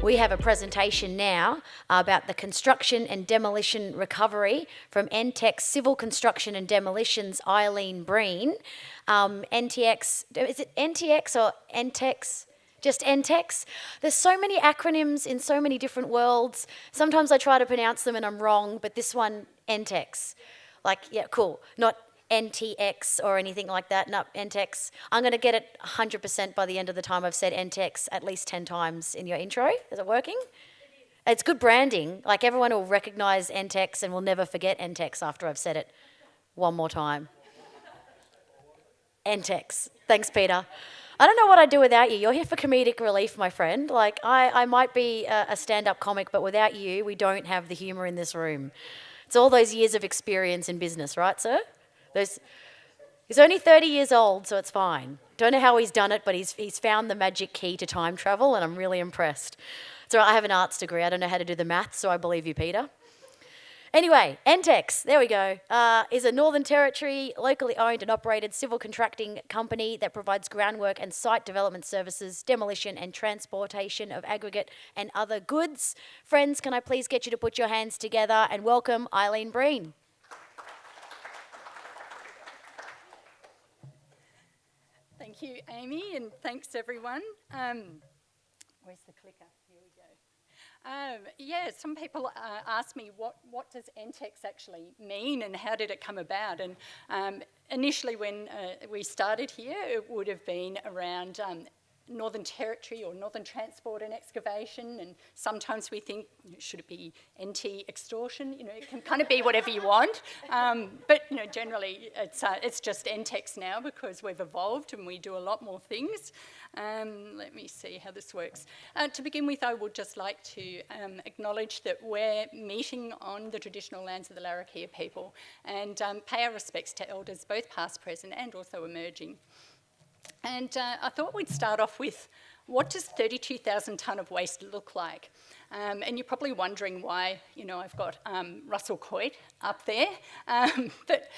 We have a presentation now about the construction and demolition recovery from NTEX Civil Construction and Demolition's Eileen Breen. NTX, is it NTX or NTEX? Just NTEX. There's so many acronyms in so many different worlds. Sometimes I try to pronounce them and I'm wrong, but this one, NTEX. Like, yeah, cool. Not NTX or anything like that. No, NTEX. I'm going to get it 100% by the end of the time I've said NTEX at least 10 times in your intro. Is it working? It's good branding. Like, everyone will recognise NTEX and will never forget NTEX after I've said it one more time. NTEX. Thanks, Peter. I don't know what I'd do without you. You're here for comedic relief, my friend. Like, I might be a stand-up comic, but without you, we don't have the humour in this room. It's all those years of experience in business, right, sir? He's only 30 years old, so it's fine. Don't know how he's done it, but he's found the magic key to time travel, and I'm really impressed. So I have an arts degree. I don't know how to do the maths, so I believe you, Peter. Anyway, NTEX, there we go, is a Northern Territory, locally owned and operated civil contracting company that provides groundwork and site development services, demolition and transportation of aggregate and other goods. Friends, can I please get you to put your hands together and welcome Eileen Breen. Thank you, Amy, and thanks, everyone. Where's the clicker? Here we go. Yeah, some people ask me what does NTEX actually mean and how did it come about? And initially when we started here, it would have been around Northern Territory or Northern Transport and Excavation, and sometimes we think, should it be NT Extortion? You know, it can kind of be whatever you want, but you know, generally it's just NTEX now because we've evolved and we do a lot more things. Let me see how this works. To begin with, I would just like to acknowledge that we're meeting on the traditional lands of the Larrakia people and pay our respects to elders, both past, present and also emerging. And I thought we'd start off with, what does 32,000 tonne of waste look like? And you're probably wondering why, you know, I've got Russell Coit up there. But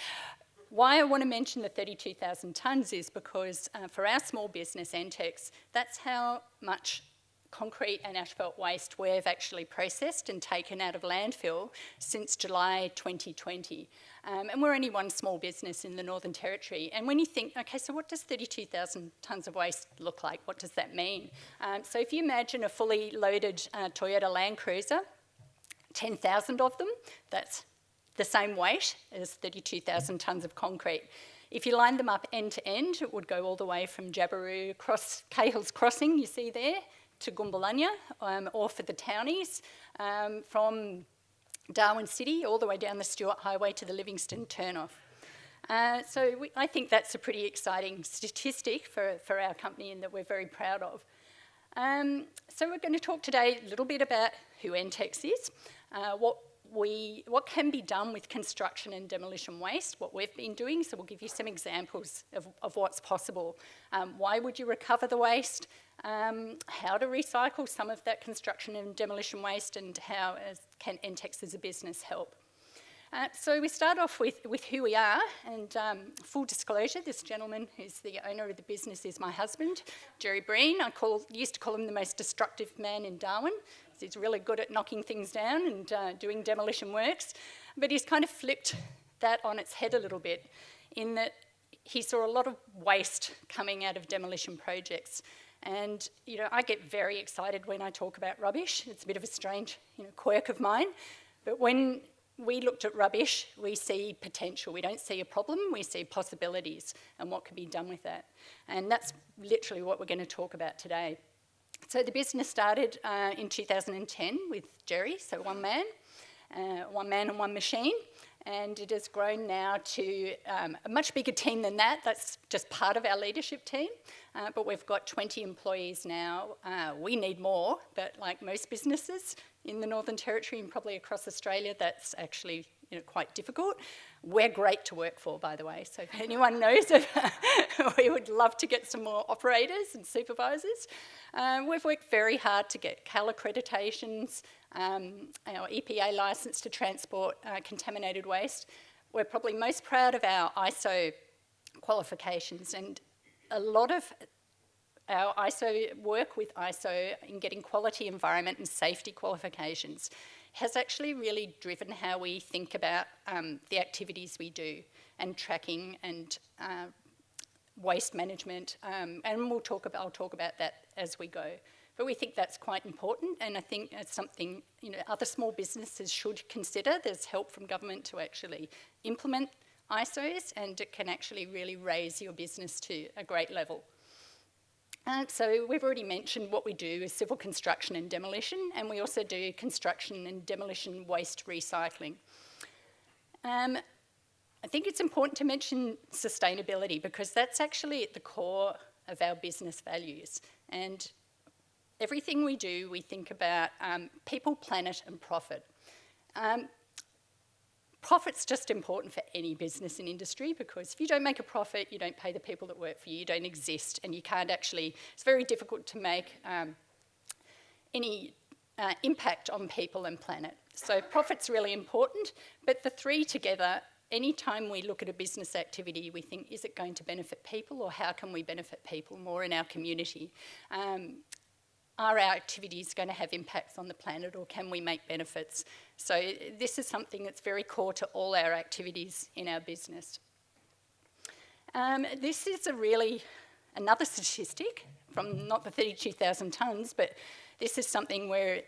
why I want to mention the 32,000 tonnes is because for our small business, NTEX, that's how much concrete and asphalt waste we've actually processed and taken out of landfill since July 2020. And we're only one small business in the Northern Territory. And when you think, okay, so what does 32,000 tonnes of waste look like? What does that mean? So if you imagine a fully loaded Toyota Land Cruiser, 10,000 of them, that's the same weight as 32,000 tonnes of concrete. If you line them up end to end, it would go all the way from Jabiru across Cahill's Crossing, you see there, to Goombalanya, or for the townies, from Darwin City all the way down the Stewart Highway to the Livingston turnoff. So I think that's a pretty exciting statistic for our company and that we're very proud of. So we're going to talk today a little bit about who NTEX is, what can be done with construction and demolition waste, what we've been doing, so we'll give you some examples of what's possible. Why would you recover the waste? How to recycle some of that construction and demolition waste, and how can NTEX as a business help? So we start off with who we are, and full disclosure, this gentleman who's the owner of the business is my husband, Jerry Breen. I used to call him the most destructive man in Darwin. He's really good at knocking things down and doing demolition works, but he's kind of flipped that on its head a little bit in that he saw a lot of waste coming out of demolition projects. And, you know, I get very excited when I talk about rubbish. It's a bit of a strange, you know, quirk of mine. But when we looked at rubbish, we see potential. We don't see a problem, we see possibilities and what can be done with that. And that's literally what we're going to talk about today. So the business started in 2010 with Jerry, so one man and one machine. And it has grown now to a much bigger team than that. That's just part of our leadership team. But we've got 20 employees now. We need more, but like most businesses in the Northern Territory and probably across Australia, that's actually, you know, quite difficult. We're great to work for, by the way. So if anyone knows it, we would love to get some more operators and supervisors. We've worked very hard to get CAL accreditations, our EPA licence to transport contaminated waste. We're probably most proud of our ISO qualifications, and a lot of our ISO work with ISO in getting quality environment and safety qualifications has actually really driven how we think about the activities we do and tracking and waste management, and I'll talk about that as we go. But we think that's quite important, and I think it's something other small businesses should consider. There's help from government to actually implement ISOs, and it can actually really raise your business to a great level. So we've already mentioned what we do is civil construction and demolition, and we also do construction and demolition waste recycling. I think it's important to mention sustainability because that's actually at the core of our business values. And everything we do, we think about people, planet, and profit. Profit's just important for any business and industry because if you don't make a profit, you don't pay the people that work for you, you don't exist, and you can't actually, it's very difficult to make any impact on people and planet. So profit's really important, but the three together, anytime we look at a business activity, we think, is it going to benefit people or how can we benefit people more in our community? Are our activities going to have impacts on the planet or can we make benefits? So this is something that's very core to all our activities in our business. This is another statistic from not the 32,000 tonnes, but this is something we're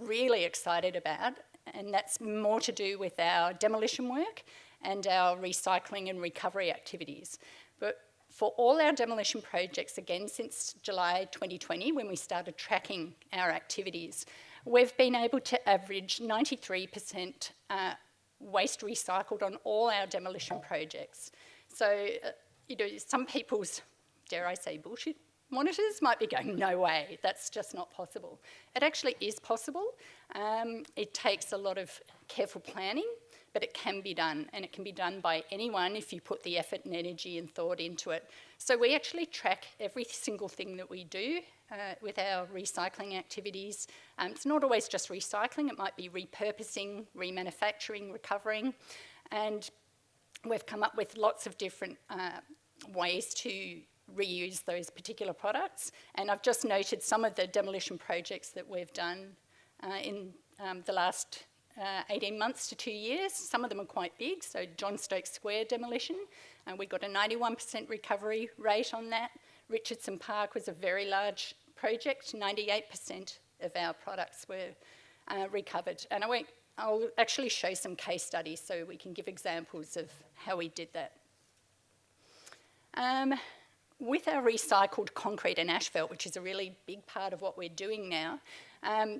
really excited about, and that's more to do with our demolition work and our recycling and recovery activities. But for all our demolition projects, again, since July 2020, when we started tracking our activities, we've been able to average 93% waste recycled on all our demolition projects. So, some people's, dare I say, bullshit monitors might be going, no way, that's just not possible. It actually is possible. It takes a lot of careful planning, but it can be done, and it can be done by anyone if you put the effort and energy and thought into it. So we actually track every single thing that we do with our recycling activities. It's not always just recycling, it might be repurposing, remanufacturing, recovering, and we've come up with lots of different ways to reuse those particular products. And I've just noted some of the demolition projects that we've done in the last 18 months to 2 years. Some of them are quite big, so John Stokes Square demolition, we got a 91% recovery rate on that. Richardson Park was a very large project, 98% of our products were recovered. And I'll actually show some case studies so we can give examples of how we did that. With our recycled concrete and asphalt, which is a really big part of what we're doing now,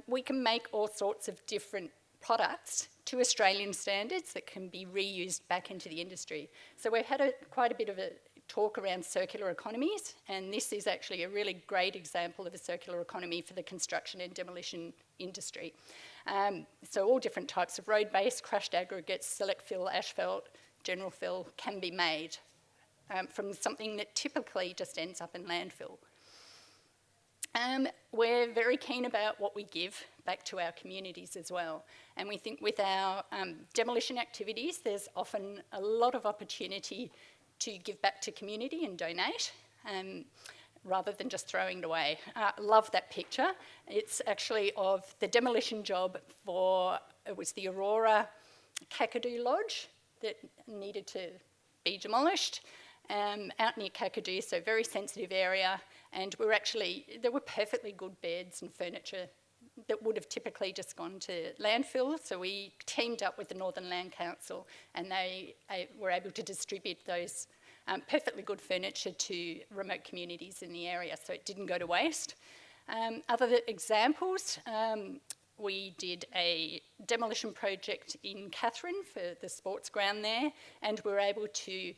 we can make all sorts of different products to Australian standards that can be reused back into the industry. So we've had quite a bit of a talk around circular economies, and this is actually a really great example of a circular economy for the construction and demolition industry. So all different types of road base, crushed aggregates, select fill, asphalt, general fill can be made from something that typically just ends up in landfill. We're very keen about what we give back to our communities as well. And we think with our demolition activities, there's often a lot of opportunity to give back to community and donate, rather than just throwing it away. Love that picture. It's actually of the demolition job it was the AURORA KAKADU lodge that needed to be demolished. Out near KAKADU, so very sensitive area, and there were perfectly good beds and furniture that would have typically just gone to landfill, so we teamed up with the Northern Land Council and they were able to distribute those perfectly good furniture to remote communities in the area, so it didn't go to waste. Other examples, we did a demolition project in Katherine for the sports ground there, and we were able to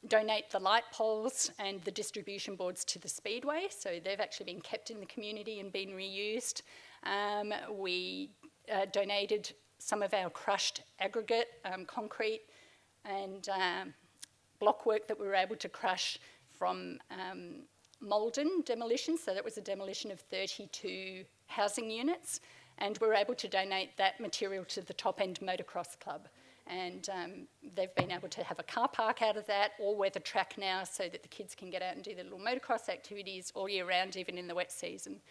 donate the light poles and the distribution boards to the Speedway, so they've actually been kept in the community and been reused. We donated some of our crushed aggregate, concrete and block work that we were able to crush from Malden demolition, so that was a demolition of 32 housing units, and we were able to donate that material to the Top End Motocross Club. and they've been able to have a car park out of that, all-weather track now, so that the kids can get out and do their little motocross activities all year round, even in the wet season.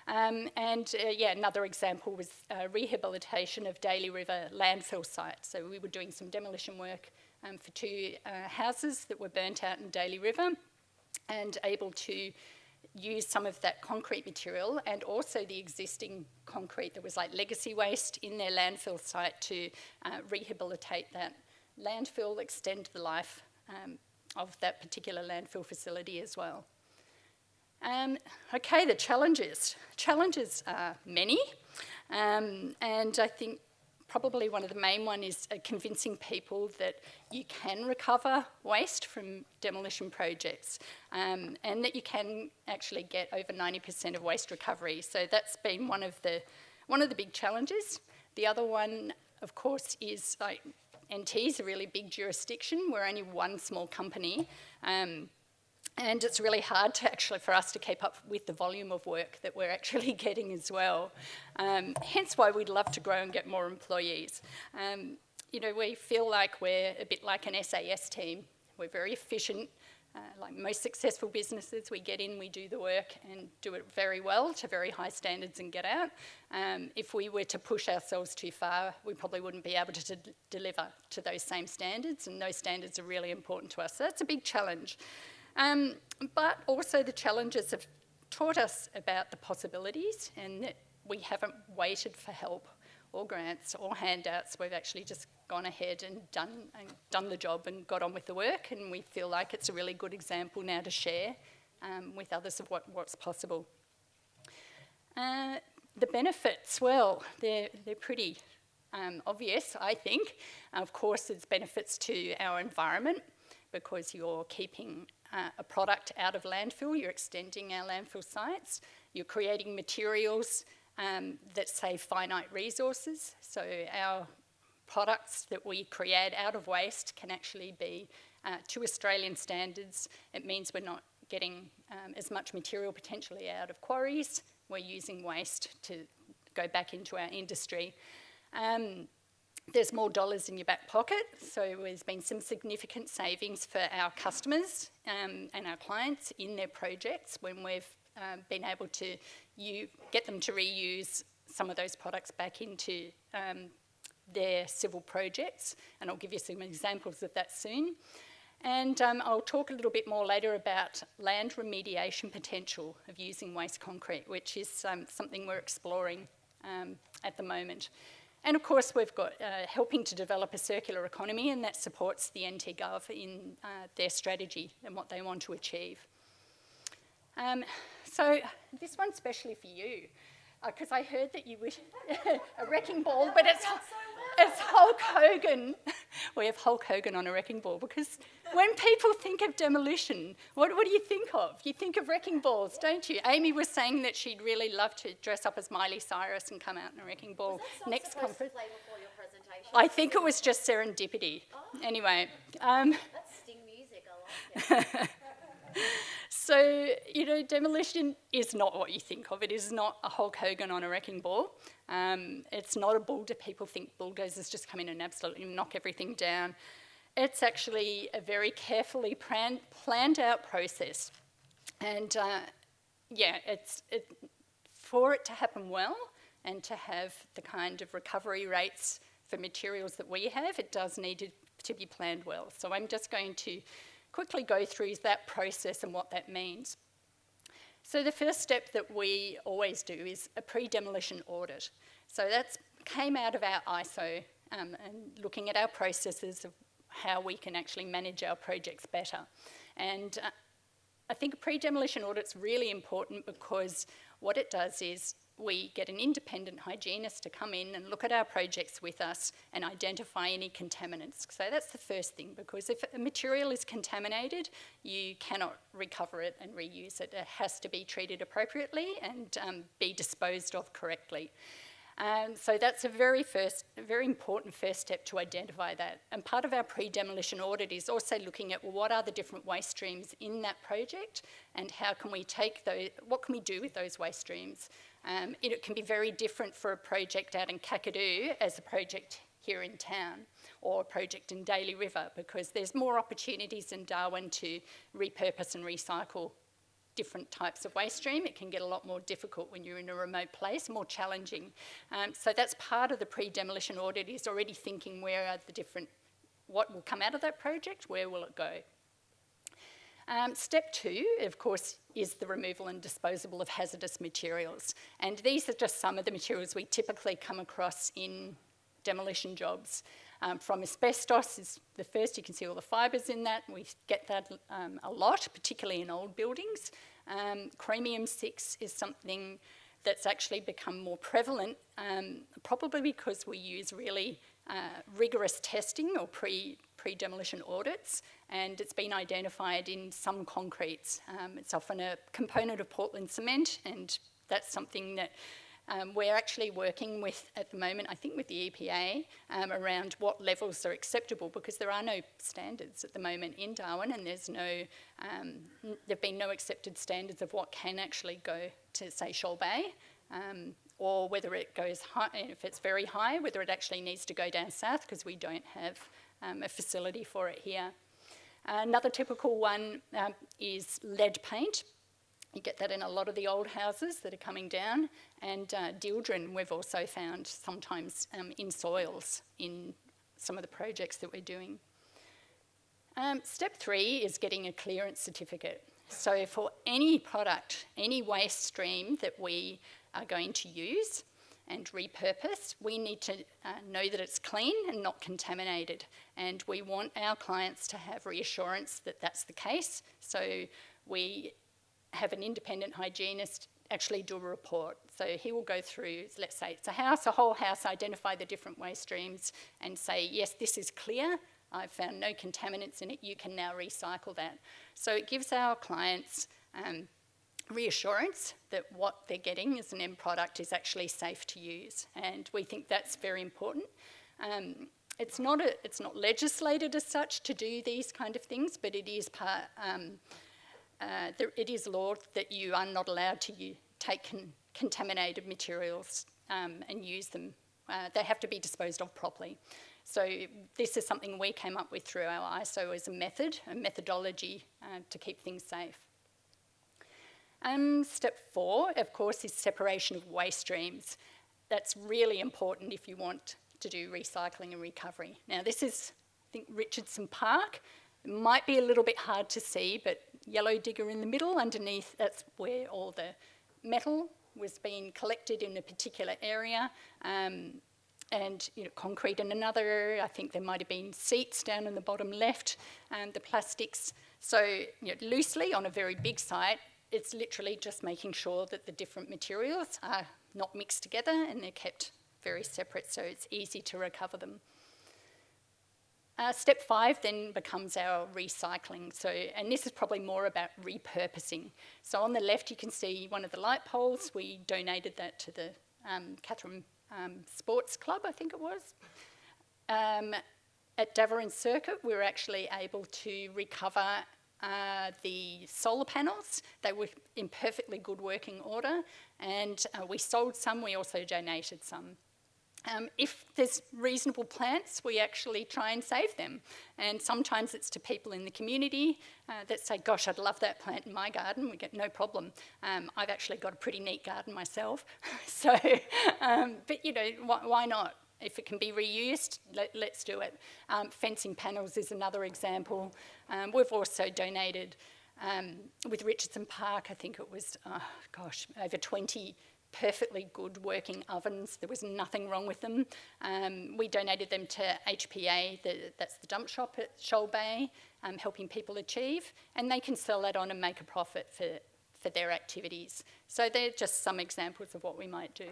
Another example was rehabilitation of Daly River landfill site. So we were doing some demolition work for 2 houses that were burnt out in Daly River, and able to use some of that concrete material and also the existing concrete that was like legacy waste in their landfill site to rehabilitate that landfill, extend the life of that particular landfill facility as well. Okay, the challenges. Challenges are many, and I think probably one of the main one is convincing people that you can recover waste from demolition projects, and that you can actually get over 90% of waste recovery. So that's been one of the big challenges. The other one, of course, is like NT is a really big jurisdiction. We're only one small company. And it's really hard for us to keep up with the volume of work that we're actually getting as well. Hence why we'd love to grow and get more employees. We feel like we're a bit like an SAS team. We're very efficient. Like most successful businesses, we get in, we do the work and do it very well to very high standards and get out. If we were to push ourselves too far, we probably wouldn't be able to deliver to those same standards, and those standards are really important to us. So that's a big challenge. But also the challenges have taught us about the possibilities, and that we haven't waited for help or grants or handouts. We've actually just gone ahead and done the job and got on with the work, and we feel like it's a really good example now to share with others of what's possible. The benefits, well, they're pretty obvious, I think. Of course, there's benefits to our environment because you're keeping a product out of landfill, you're extending our landfill sites, you're creating materials that save finite resources. So our products that we create out of waste can actually be to Australian standards. It means we're not getting as much material potentially out of quarries. We're using waste to go back into our industry. There's more dollars in your back pocket, so there's been some significant savings for our customers and our clients in their projects when we've been able to get them to reuse some of those products back into their civil projects, and I'll give you some examples of that soon. And I'll talk a little bit more later about land remediation potential of using waste concrete, which is something we're exploring at the moment. And of course, we've got helping to develop a circular economy, and that supports the NT Gov in their strategy and what they want to achieve. So this one's especially for you, because I heard that you were a wrecking ball, but it's Hulk Hogan. We have Hulk Hogan on a wrecking ball, because when people think of demolition, what do you think of? You think of wrecking balls, don't you? Amy was saying that she'd really love to dress up as Miley Cyrus and come out in a wrecking ball next conference. Play before your presentation? I think it was just serendipity. Oh. Anyway. That's sting music, I like it. So, demolition is not what you think of. It is not a Hulk Hogan on a wrecking ball. It's not a bulldozer. People think bulldozers just come in and absolutely knock everything down. It's actually a very carefully planned out process. And for it to happen well and to have the kind of recovery rates for materials that we have, it does need to be planned well. So I'm just going to quickly go through that process and what that means. So the first step that we always do is a pre-demolition audit. So that came out of our ISO and looking at our processes of how we can actually manage our projects better. And I think a pre-demolition audit's really important because what it does is we get an independent hygienist to come in and look at our projects with us and identify any contaminants. So that's the first thing, because if a material is contaminated, you cannot recover it and reuse it. It has to be treated appropriately and be disposed of correctly. So that's a very important first step to identify that. And part of our pre-demolition audit is also looking at what are the different waste streams in that project and how can we take those, what can we do with those waste streams? It can be very different for a project out in KAKADU as a project here in town. or a project in Daly River, because there's more opportunities in Darwin to repurpose and recycle different types of waste stream. It can get a lot more difficult when you're in a remote place, more challenging. So that's part of the pre-demolition audit, is already thinking where are the different, what will come out of that project, where will it go? Step 2, of course, is the removal and disposal of hazardous materials. And these are just some of the materials we typically come across in demolition jobs. From asbestos is the first. You can see all the fibres in that. We get that a lot, particularly in old buildings. Chromium-6 is something that's actually become more prevalent, probably because we use really rigorous testing or pre-demolition audits, and it's been identified in some concretes. It's often a component of Portland cement, and that's something that we're actually working with at the moment, I think with the EPA, around what levels are acceptable, because there are no standards at the moment in Darwin, and there's no, there've been no accepted standards of what can actually go to, say, Shoal Bay, or whether it goes high, if it's very high, whether it actually needs to go down south, because we don't have a facility for it here. Another typical one is lead paint. You get that in a lot of the old houses that are coming down, and dieldrin we've also found sometimes in soils in some of the projects that we're doing. Step 3 is getting a clearance certificate. So for any product, any waste stream that we are going to use and repurpose, we need to know that it's clean and not contaminated. And we want our clients to have reassurance that that's the case. So we have an independent hygienist actually do a report. So he will go through, let's say it's a house, a whole house, identify the different waste streams and say, yes, this is clear, I've found no contaminants in it, you can now recycle that. So it gives our clients reassurance that what they're getting as an end product is actually safe to use. And we think that's very important. It's not legislated as such to do these kind of things, but it is part, it is law that you are not allowed to take contaminated materials and use them. They have to be disposed of properly. So this is something we came up with through our ISO as a methodology to keep things safe. Step 4, of course, is separation of waste streams. That's really important if you want to do recycling and recovery. Now this is, I think, Richardson Park. It might be a little bit hard to see, but yellow digger in the middle, underneath, that's where all the metal was being collected in a particular area, and concrete in another. I think there might have been seats down in the bottom left, the plastics. So loosely on a very big site, it's literally just making sure that the different materials are not mixed together and they're kept very separate, so it's easy to recover them. Step 5 then becomes our recycling. So, and this is probably more about repurposing. So on the left you can see one of the light poles. We donated that to the Catherine Sports Club, I think it was. At Davarin Circuit we were actually able to recover the solar panels. They were in perfectly good working order, and we sold some, we also donated some. If there's reasonable plants, we actually try and save them. And sometimes it's to people in the community that say, gosh, I'd love that plant in my garden. We get no problem. I've actually got a pretty neat garden myself. So, but why not? If it can be reused, let's do it. Fencing panels is another example. We've also donated, with Richardson Park, I think it was, over 20 perfectly good working ovens. There was nothing wrong with them. We donated them to HPA, that's the dump shop at Shoal Bay, helping people achieve, and they can sell that on and make a profit for their activities. So they're just some examples of what we might do.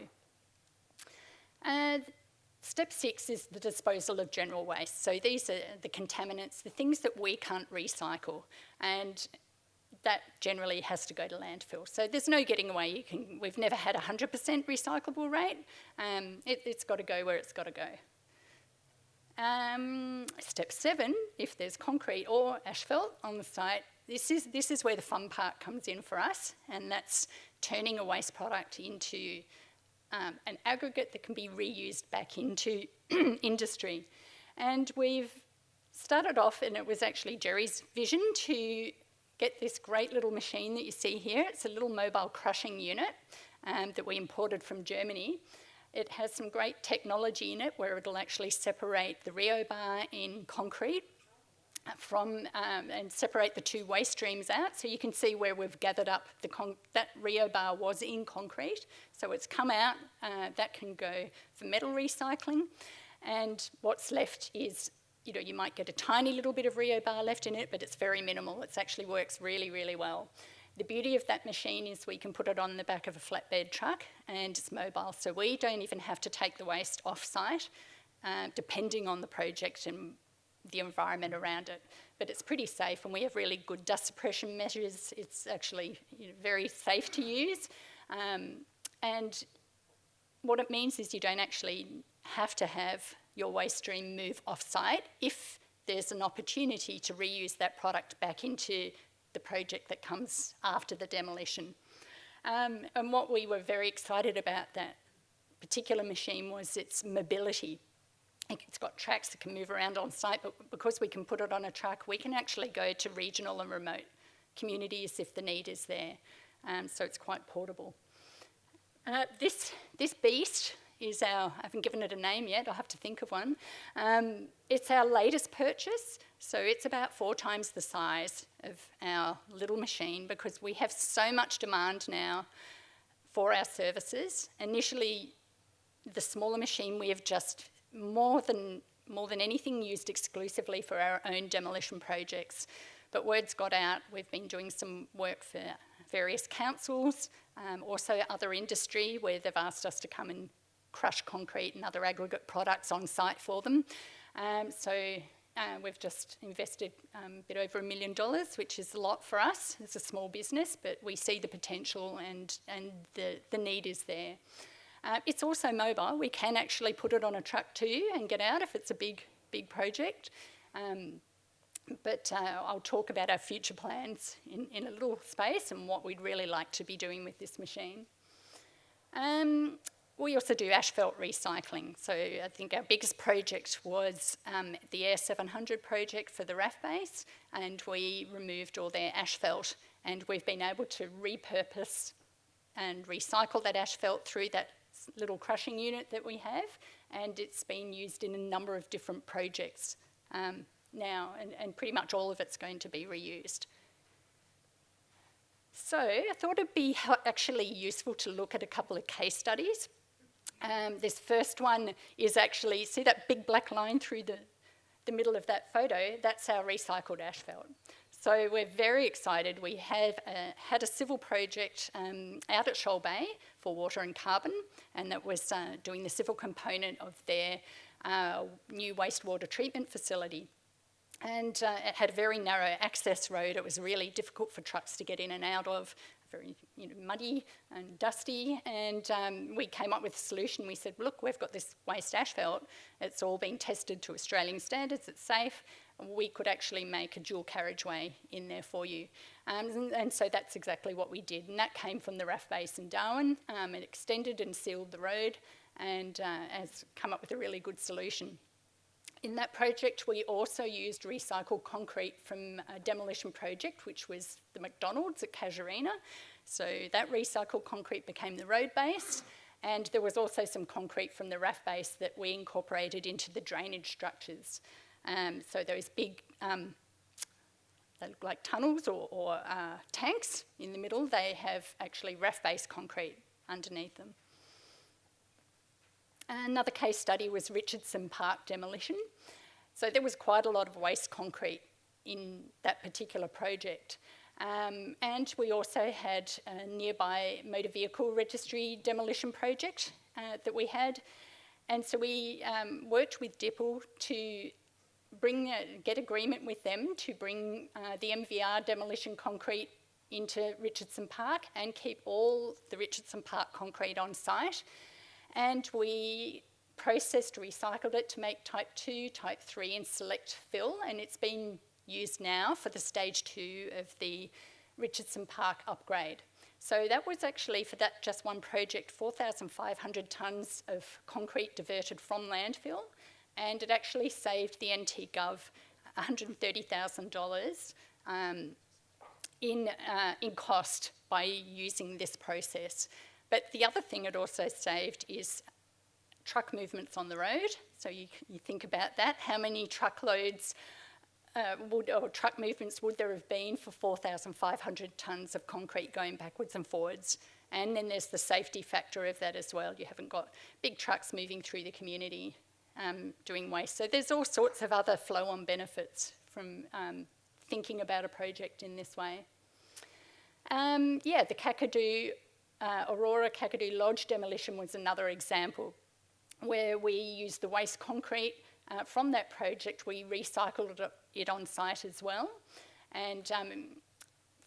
Step 6 is the disposal of general waste. So these are the contaminants, the things that we can't recycle, and that generally has to go to landfill. So there's no getting away. We've never had a 100% recyclable rate. It's got to go where it's got to go. Step 7, if there's concrete or asphalt on the site, this is where the fun part comes in for us, and that's turning a waste product into an aggregate that can be reused back into industry. And we've started off, and it was actually Jerry's vision to get this great little machine that you see here. It's a little mobile crushing unit that we imported from Germany. It has some great technology in it where it'll actually separate the rebar in concrete from and separate the two waste streams out. So you can see where we've gathered up that rebar was in concrete. So it's come out, that can go for metal recycling. And what's left is, you know, you might get a tiny little bit of rebar left in it, but it's very minimal. It actually works really, really well. The beauty of that machine is we can put it on the back of a flatbed truck and it's mobile. So we don't even have to take the waste off-site, depending on the project and the environment around it. But it's pretty safe and we have really good dust suppression measures. It's actually, you know, very safe to use. And what it means is you don't actually have to have your waste stream move off-site if there's an opportunity to reuse that product back into the project that comes after the demolition. And what we were very excited about that particular machine was its mobility. It's got tracks that can move around on site, but because we can put it on a truck, we can actually go to regional and remote communities if the need is there. So it's quite portable. This beast is I haven't given it a name yet, I'll have to think of one. It's our latest purchase, so it's about 4 times the size of our little machine because we have so much demand now for our services. Initially, the smaller machine we have just more than anything used exclusively for our own demolition projects. But word's got out, we've been doing some work for various councils, also other industry where they've asked us to come and crush concrete and other aggregate products on site for them. We've just invested a bit over $1 million, which is a lot for us. It's a small business, but we see the potential and the need is there. It's also mobile. We can actually put it on a truck too and get out if it's a big project. But I'll talk about our future plans in a little space and what we'd really like to be doing with this machine. We also do asphalt recycling. So I think our biggest project was the Air 700 project for the RAF base, and we removed all their asphalt, and we've been able to repurpose and recycle that asphalt through that little crushing unit that we have, and it's been used in a number of different projects now, and pretty much all of it's going to be reused. So I thought it'd be actually useful to look at a couple of case studies. This first one is actually, see that big black line through the middle of that photo? That's our recycled asphalt. So we're very excited. We have had a civil project out at Shoal Bay for water and carbon, and that was doing the civil component of their new wastewater treatment facility. And it had a very narrow access road. It was really difficult for trucks to get in and out of, very muddy and dusty, and we came up with a solution. We said, look, we've got this waste asphalt. It's all been tested to Australian standards. It's safe. We could actually make a dual carriageway in there for you. And so that's exactly what we did. And that came from the RAF base in Darwin. It extended and sealed the road and has come up with a really good solution. In that project, we also used recycled concrete from a demolition project, which was the McDonald's at Casuarina. So that recycled concrete became the road base, and there was also some concrete from the RAF base that we incorporated into the drainage structures. So those big, they look like tunnels or tanks in the middle, they have actually RAF base concrete underneath them. Another case study was Richardson Park demolition. So there was quite a lot of waste concrete in that particular project. And we also had a nearby motor vehicle registry demolition project that we had. And so we worked with DIPL to get agreement with them to bring the MVR demolition concrete into Richardson Park and keep all the Richardson Park concrete on site. And we recycled it to make type 2, type 3 and select fill, and it's been used now for the stage 2 of the Richardson Park upgrade. So that was actually, for that just one project, 4,500 tonnes of concrete diverted from landfill and it actually saved the NT Gov $130,000 in cost by using this process. But the other thing it also saved is truck movements on the road. So you think about that. How many truckloads or truck movements would there have been for 4,500 tonnes of concrete going backwards and forwards? And then there's the safety factor of that as well. You haven't got big trucks moving through the community doing waste. So there's all sorts of other flow-on benefits from thinking about a project in this way. The KAKADU, AURORA KAKADU Lodge demolition was another example where we used the waste concrete from that project. We recycled it on site as well, and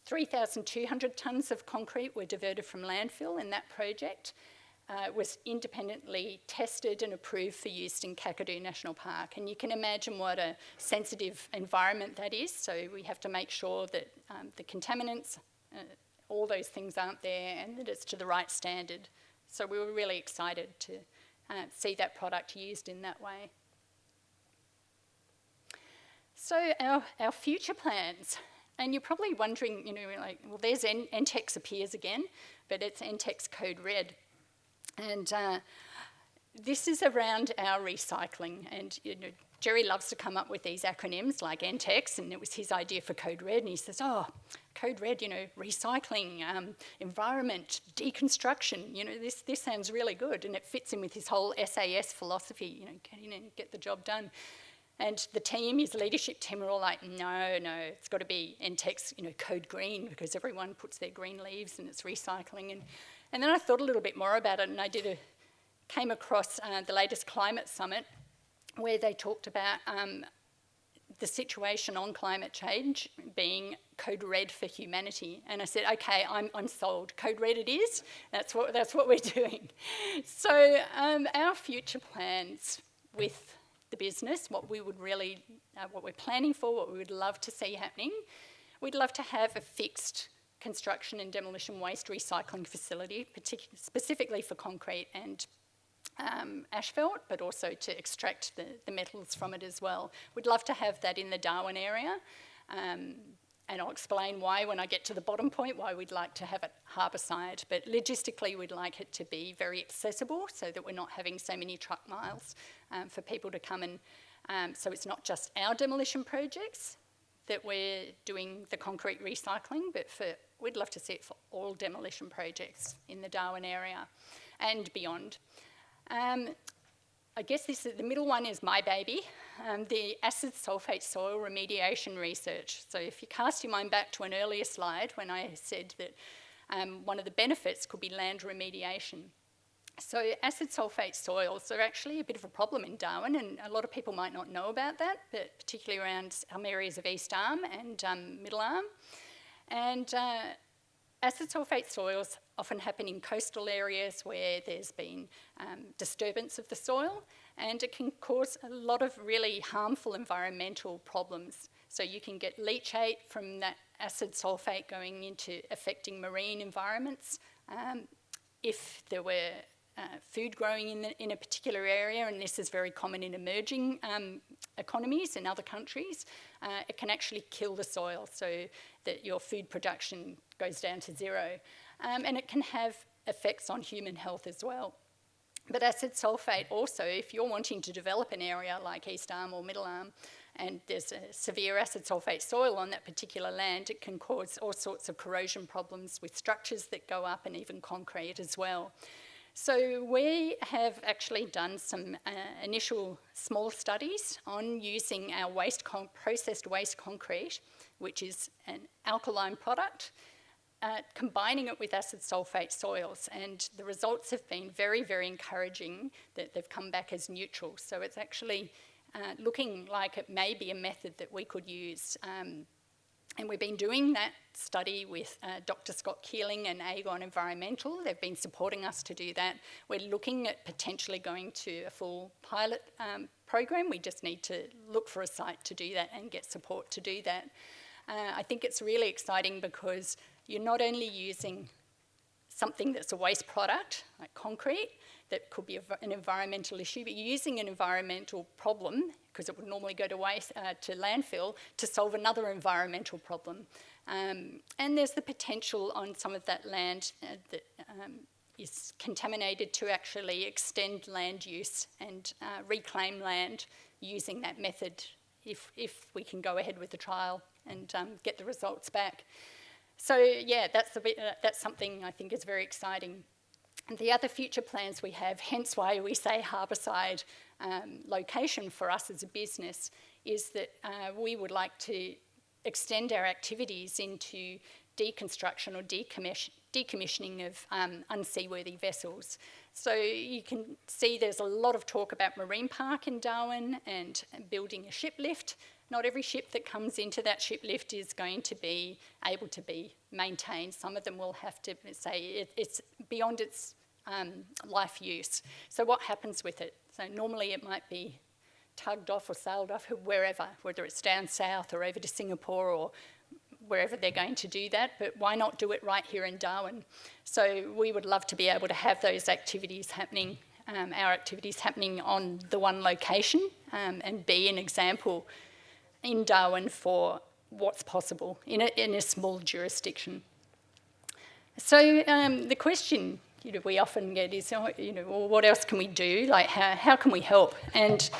3,200 tonnes of concrete were diverted from landfill in that project. Was independently tested and approved for use in Kakadu National Park. And you can imagine what a sensitive environment that is, so we have to make sure that the contaminants, all those things aren't there, and that it's to the right standard. So we were really excited to see that product used in that way. So our future plans, and you're probably wondering, you know, like, well, there's NTEX appears again, but it's NTEX Code Red. And this is around our recycling, and you know, Jerry loves to come up with these acronyms like NTEX, and it was his idea for Code Red, and he says, oh, Code Red, you know, recycling, environment, deconstruction, you know, this sounds really good, and it fits in with his whole SAS philosophy, you know, get in and get the job done. And the team, his leadership team, are all like, no, it's got to be NTEX, you know, Code Green, because everyone puts their green leaves and it's recycling. And then I thought a little bit more about it, and I came across the latest climate summit where they talked about the situation on climate change being Code Red for humanity. And I said, okay, I'm sold. Code Red it is. That's what we're doing. So our future plans with the business, what we're planning for, what we would love to see happening, we'd love to have a fixed construction and demolition waste recycling facility, specifically for concrete and asphalt, but also to extract the metals from it as well. We'd love to have that in the Darwin area, and I'll explain why when I get to the bottom point, why we'd like to have it harbourside. But logistically, we'd like it to be very accessible so that we're not having so many truck miles for people to come and, so it's not just our demolition projects that we're doing the concrete recycling, but we'd love to see it for all demolition projects in the Darwin area and beyond. I guess the middle one is my baby, the acid sulphate soil remediation research. So if you cast your mind back to an earlier slide when I said that one of the benefits could be land remediation. So acid sulphate soils are actually a bit of a problem in Darwin, and a lot of people might not know about that, but particularly around some areas of East Arm and Middle Arm. And acid sulphate soils often happen in coastal areas where there's been disturbance of the soil, and it can cause a lot of really harmful environmental problems. So you can get leachate from that acid sulphate going into affecting marine environments. If there were food growing in a particular area, and this is very common in emerging economies in other countries, it can actually kill the soil so that your food production goes down to zero. And it can have effects on human health as well. But acid sulphate also, if you're wanting to develop an area like East Arm or Middle Arm, and there's a severe acid sulphate soil on that particular land, it can cause all sorts of corrosion problems with structures that go up and even concrete as well. So we have actually done some initial small studies on using our processed waste concrete, which is an alkaline product, combining it with acid sulphate soils, and the results have been very, very encouraging that they've come back as neutral. So it's actually looking like it may be a method that we could use. And we've been doing that study with Dr. Scott Keeling and Aegon Environmental. They've been supporting us to do that. We're looking at potentially going to a full pilot program. We just need to look for a site to do that and get support to do that. I think it's really exciting because you're not only using something that's a waste product, like concrete, that could be an environmental issue, but using an environmental problem, because it would normally go to waste, to landfill, to solve another environmental problem. And there's the potential on some of that land that is contaminated to actually extend land use and reclaim land using that method if we can go ahead with the trial and get the results back. So yeah, that's something I think is very exciting. And the other future plans we have, hence why we say harbourside location for us as a business, is that we would like to extend our activities into deconstruction or decommissioning of unseaworthy vessels. So you can see there's a lot of talk about Marine Park in Darwin and building a ship lift. Not every ship that comes into that ship lift is going to be able to be maintained. Some of them will have to say it's beyond its life use. So what happens with it? So normally it might be tugged off or sailed off wherever, whether it's down south or over to Singapore or wherever they're going to do that, but why not do it right here in Darwin? So we would love to be able to have those activities happening, our activities happening on the one location and be an example in Darwin for what's possible in a small jurisdiction. So the question we often get is, well, what else can we do? Like, how can we help? And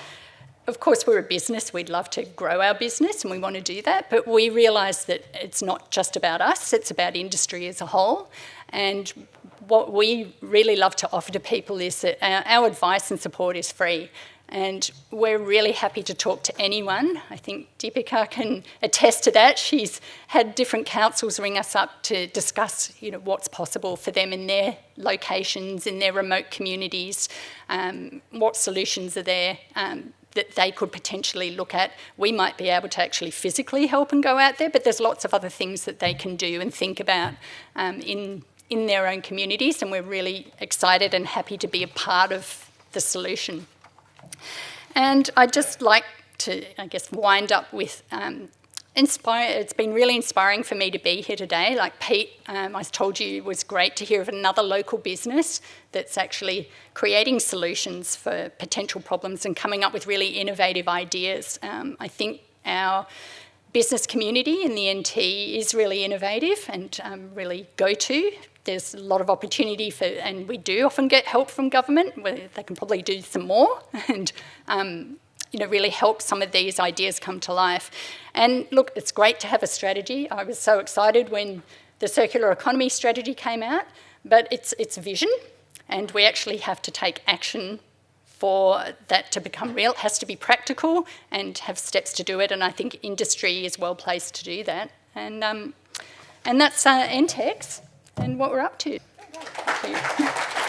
of course, we're a business. We'd love to grow our business, and we want to do that. But we realise that it's not just about us. It's about industry as a whole. And what we really love to offer to people is that our advice and support is free. And we're really happy to talk to anyone. I think Deepika can attest to that. She's had different councils ring us up to discuss, what's possible for them in their locations, in their remote communities, what solutions are there that they could potentially look at. We might be able to actually physically help and go out there, but there's lots of other things that they can do and think about in their own communities, and we're really excited and happy to be a part of the solution. And I'd just like to, wind up with it's been really inspiring for me to be here today. Like Pete, I told you, it was great to hear of another local business that's actually creating solutions for potential problems and coming up with really innovative ideas. I think our business community in the NT is really innovative and really go-to. There's a lot of opportunity and we do often get help from government, where they can probably do some more and really help some of these ideas come to life. And look, it's great to have a strategy. I was so excited when the circular economy strategy came out, but it's vision, and we actually have to take action for that to become real. It has to be practical and have steps to do it, and I think industry is well placed to do that. And that's NTEX and what we're up to. Thank you.